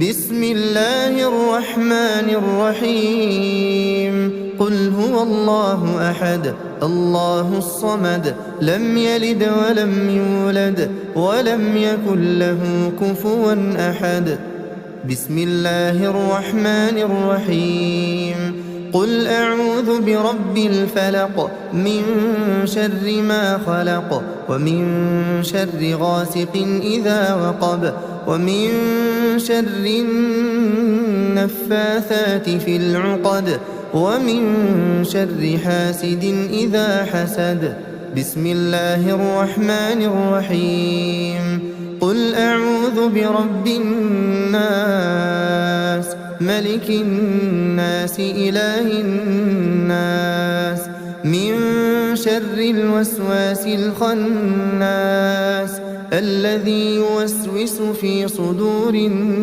بسم الله الرحمن الرحيم قل هو الله أحد الله الصمد لم يلد ولم يولد ولم يكن له كفوا أحد بسم الله الرحمن الرحيم قل أعوذ برب الفلق من شر ما خلق ومن شر غاسق إذا وقب ومن شر النفاثات في العقد ومن شر حاسد إذا حسد بسم الله الرحمن الرحيم قل أعوذ برب الناس ملك الناس إله الناس من شر الوسواس الخناس الذي يوسوس في صدور الناس